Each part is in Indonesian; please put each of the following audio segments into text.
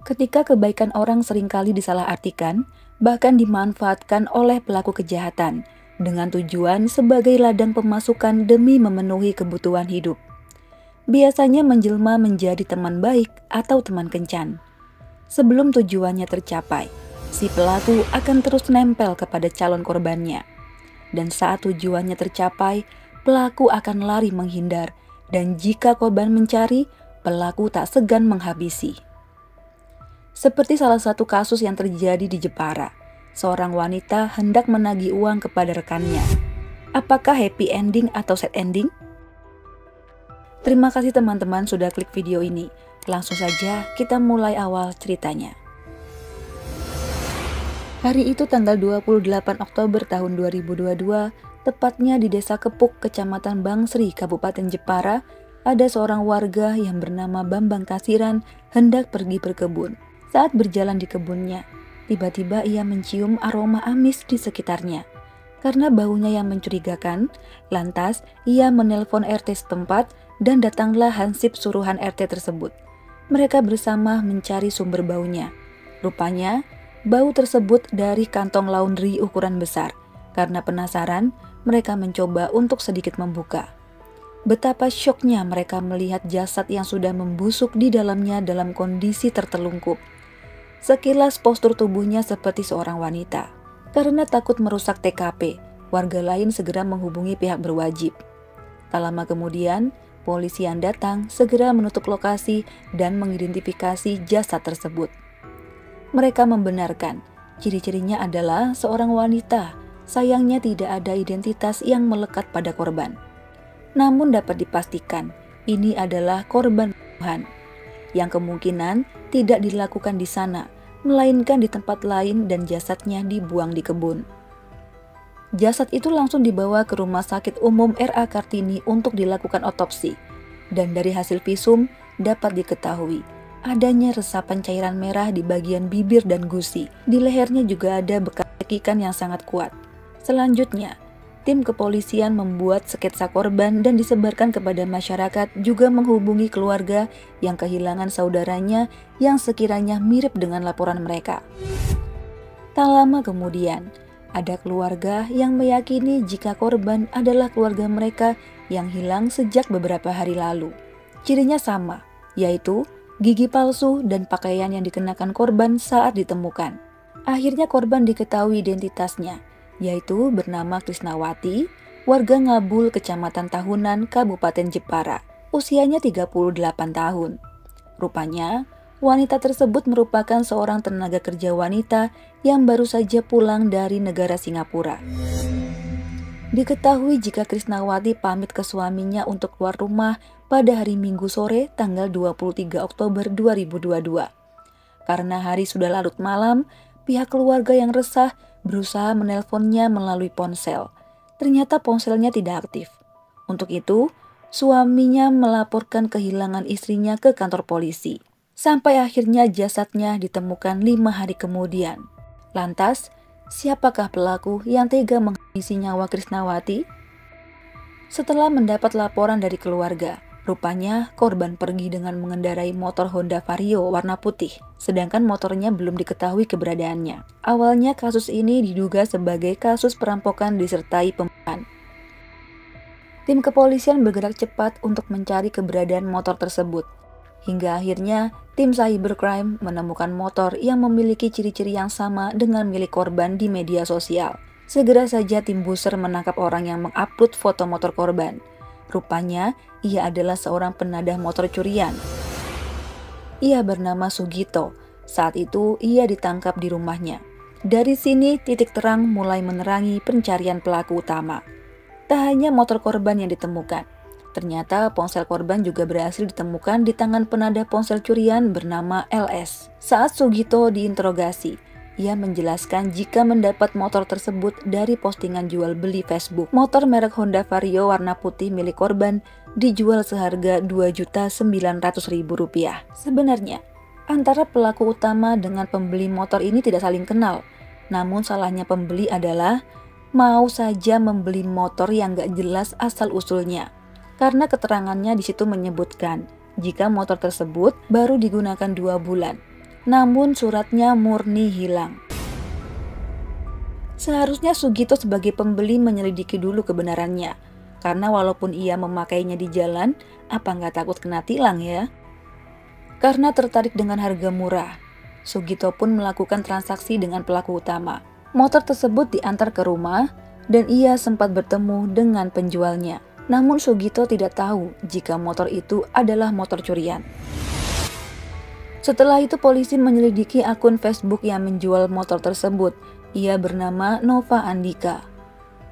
Ketika kebaikan orang seringkali disalahartikan, bahkan dimanfaatkan oleh pelaku kejahatan, dengan tujuan sebagai ladang pemasukan demi memenuhi kebutuhan hidup. Biasanya menjelma menjadi teman baik atau teman kencan. Sebelum tujuannya tercapai, si pelaku akan terus nempel kepada calon korbannya. Dan saat tujuannya tercapai, pelaku akan lari menghindar, dan jika korban mencari, pelaku tak segan menghabisi. Seperti salah satu kasus yang terjadi di Jepara, seorang wanita hendak menagih uang kepada rekannya. Apakah happy ending atau sad ending? Terima kasih teman-teman sudah klik video ini. Langsung saja kita mulai awal ceritanya. Hari itu tanggal 28 Oktober tahun 2022, tepatnya di Desa Kepuk, Kecamatan Bangsri, Kabupaten Jepara, ada seorang warga yang bernama Bambang Kasiran hendak pergi berkebun. Saat berjalan di kebunnya, tiba-tiba ia mencium aroma amis di sekitarnya. Karena baunya yang mencurigakan, lantas ia menelpon RT setempat dan datanglah hansip suruhan RT tersebut. Mereka bersama mencari sumber baunya. Rupanya, bau tersebut dari kantong laundry ukuran besar. Karena penasaran, mereka mencoba untuk sedikit membuka. Betapa syoknya mereka melihat jasad yang sudah membusuk di dalamnya dalam kondisi tertelungkup. Sekilas postur tubuhnya seperti seorang wanita. Karena takut merusak TKP, warga lain segera menghubungi pihak berwajib. Tak lama kemudian, polisi yang datang segera menutup lokasi dan mengidentifikasi jasad tersebut. Mereka membenarkan, ciri-cirinya adalah seorang wanita, sayangnya tidak ada identitas yang melekat pada korban. Namun dapat dipastikan, ini adalah korban pembunuhan, yang kemungkinan tidak dilakukan di sana, melainkan di tempat lain dan jasadnya dibuang di kebun. Jasad itu langsung dibawa ke Rumah Sakit Umum R.A. Kartini untuk dilakukan otopsi, dan dari hasil visum dapat diketahui adanya resapan cairan merah di bagian bibir dan gusi. Di lehernya juga ada bekas cekikan yang sangat kuat. Selanjutnya, tim kepolisian membuat sketsa korban dan disebarkan kepada masyarakat, juga menghubungi keluarga yang kehilangan saudaranya yang sekiranya mirip dengan laporan mereka. Tak lama kemudian, ada keluarga yang meyakini jika korban adalah keluarga mereka yang hilang sejak beberapa hari lalu. Cirinya sama, yaitu gigi palsu dan pakaian yang dikenakan korban saat ditemukan. Akhirnya korban diketahui identitasnya, yaitu bernama Krisnawati, warga Ngabul, Kecamatan Tahunan, Kabupaten Jepara. Usianya 38 tahun. Rupanya, wanita tersebut merupakan seorang tenaga kerja wanita yang baru saja pulang dari negara Singapura. Diketahui jika Krisnawati pamit ke suaminya untuk keluar rumah pada hari Minggu sore tanggal 23 Oktober 2022. Karena hari sudah larut malam, pihak keluarga yang resah berusaha menelponnya melalui ponsel. Ternyata ponselnya tidak aktif. Untuk itu, suaminya melaporkan kehilangan istrinya ke kantor polisi. Sampai akhirnya jasadnya ditemukan 5 hari kemudian. Lantas, siapakah pelaku yang tega menghabisi nyawa Krisnawati? Setelah mendapat laporan dari keluarga, rupanya korban pergi dengan mengendarai motor Honda Vario warna putih, sedangkan motornya belum diketahui keberadaannya. Awalnya kasus ini diduga sebagai kasus perampokan disertai pembunuhan. Tim kepolisian bergerak cepat untuk mencari keberadaan motor tersebut. Hingga akhirnya tim cybercrime menemukan motor yang memiliki ciri-ciri yang sama dengan milik korban di media sosial. Segera saja tim buser menangkap orang yang mengupload foto motor korban. Rupanya, ia adalah seorang penadah motor curian. Ia bernama Sugito. Saat itu, ia ditangkap di rumahnya. Dari sini, titik terang mulai menerangi pencarian pelaku utama. Tak hanya motor korban yang ditemukan, ternyata ponsel korban juga berhasil ditemukan di tangan penadah ponsel curian bernama LS. Saat Sugito diinterogasi, ia menjelaskan jika mendapat motor tersebut dari postingan jual beli Facebook. Motor merek Honda Vario warna putih milik korban dijual seharga Rp2.900.000. Sebenarnya, antara pelaku utama dengan pembeli motor ini tidak saling kenal. Namun salahnya pembeli adalah mau saja membeli motor yang gak jelas asal-usulnya. Karena keterangannya di situ menyebutkan jika motor tersebut baru digunakan 2 bulan. namun suratnya murni hilang. Seharusnya Sugito sebagai pembeli menyelidiki dulu kebenarannya, karena walaupun ia memakainya di jalan, apa nggak takut kena tilang ya? Karena tertarik dengan harga murah, Sugito pun melakukan transaksi dengan pelaku utama. Motor tersebut diantar ke rumah dan ia sempat bertemu dengan penjualnya. Namun Sugito tidak tahu jika motor itu adalah motor curian. Setelah itu polisi menyelidiki akun Facebook yang menjual motor tersebut. Ia bernama Nova Andika.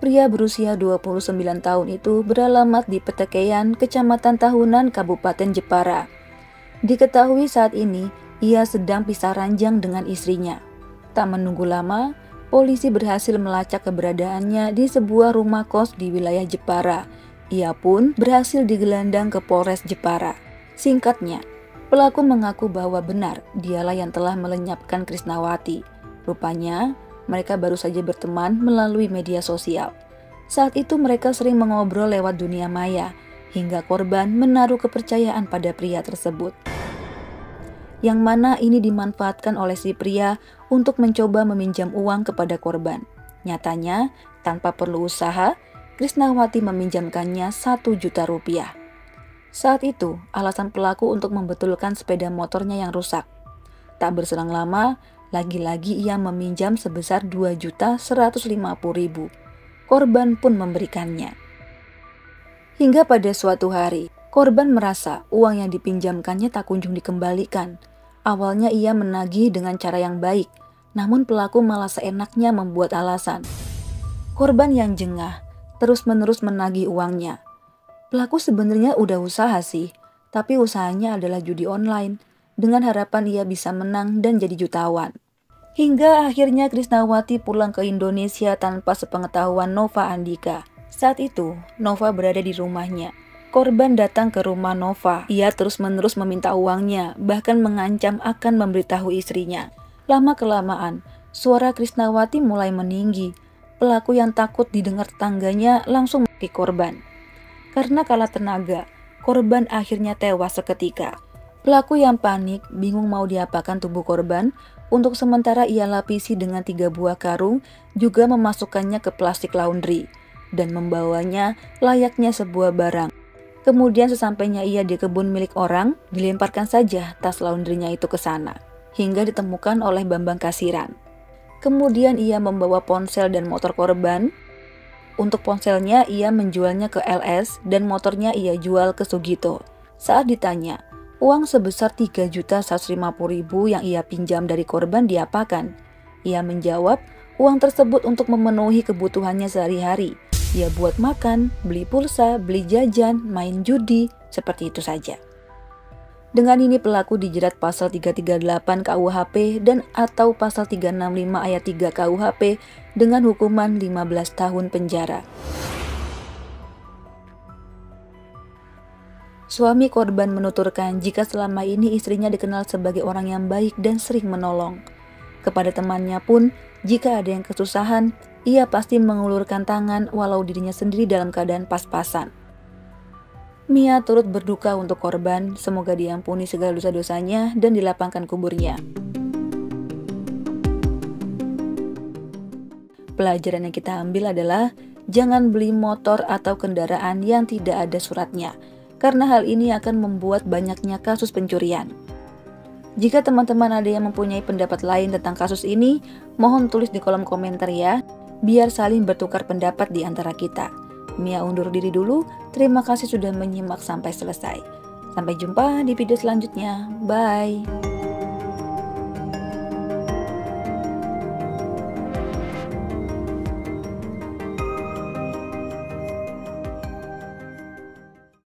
Pria berusia 29 tahun itu beralamat di Petekeian, Kecamatan Tahunan, Kabupaten Jepara. Diketahui saat ini ia sedang pisah ranjang dengan istrinya. Tak menunggu lama, polisi berhasil melacak keberadaannya di sebuah rumah kos di wilayah Jepara. Ia pun berhasil digelandang ke Polres Jepara. Singkatnya, pelaku mengaku bahwa benar dialah yang telah melenyapkan Krisnawati. Rupanya, mereka baru saja berteman melalui media sosial. Saat itu mereka sering mengobrol lewat dunia maya, hingga korban menaruh kepercayaan pada pria tersebut. Yang mana ini dimanfaatkan oleh si pria untuk mencoba meminjam uang kepada korban. Nyatanya, tanpa perlu usaha, Krisnawati meminjamkannya 1 juta rupiah. Saat itu, alasan pelaku untuk membetulkan sepeda motornya yang rusak. Tak berselang lama, lagi-lagi ia meminjam sebesar 2.150.000. Korban pun memberikannya. Hingga pada suatu hari, korban merasa uang yang dipinjamkannya tak kunjung dikembalikan. Awalnya ia menagih dengan cara yang baik, namun pelaku malah seenaknya membuat alasan. Korban yang jengah terus-menerus menagih uangnya. Pelaku sebenarnya udah usaha sih, tapi usahanya adalah judi online, dengan harapan ia bisa menang dan jadi jutawan. Hingga akhirnya Krisnawati pulang ke Indonesia tanpa sepengetahuan Nova Andika. Saat itu, Nova berada di rumahnya. Korban datang ke rumah Nova. Ia terus-menerus meminta uangnya, bahkan mengancam akan memberitahu istrinya. Lama-kelamaan, suara Krisnawati mulai meninggi. Pelaku yang takut didengar tetangganya langsung maki korban. Karena kalah tenaga, korban akhirnya tewas seketika. Pelaku yang panik, bingung mau diapakan tubuh korban. Untuk sementara ia lapisi dengan 3 buah karung, juga memasukkannya ke plastik laundry, dan membawanya layaknya sebuah barang. Kemudian sesampainya ia di kebun milik orang, dilemparkan saja tas laundrynya itu ke sana, hingga ditemukan oleh Bambang Kasiran. Kemudian ia membawa ponsel dan motor korban. Untuk ponselnya ia menjualnya ke LS dan motornya ia jual ke Sugito. Saat ditanya, uang sebesar 3.150.000 yang ia pinjam dari korban diapakan? Ia menjawab, uang tersebut untuk memenuhi kebutuhannya sehari-hari. Ia buat makan, beli pulsa, beli jajan, main judi, seperti itu saja. Dengan ini pelaku dijerat pasal 338 KUHP dan atau pasal 365 ayat 3 KUHP dengan hukuman 15 tahun penjara. Suami korban menuturkan jika selama ini istrinya dikenal sebagai orang yang baik dan sering menolong. Kepada temannya pun, jika ada yang kesusahan, ia pasti mengulurkan tangan walau dirinya sendiri dalam keadaan pas-pasan. Mia turut berduka untuk korban, semoga diampuni segala dosa-dosanya dan dilapangkan kuburnya. Pelajaran yang kita ambil adalah jangan beli motor atau kendaraan yang tidak ada suratnya, karena hal ini akan membuat banyaknya kasus pencurian. Jika teman-teman ada yang mempunyai pendapat lain tentang kasus ini, mohon tulis di kolom komentar ya, biar saling bertukar pendapat di antara kita. Mia undur diri dulu, terima kasih sudah menyimak sampai selesai. Sampai jumpa di video selanjutnya, bye!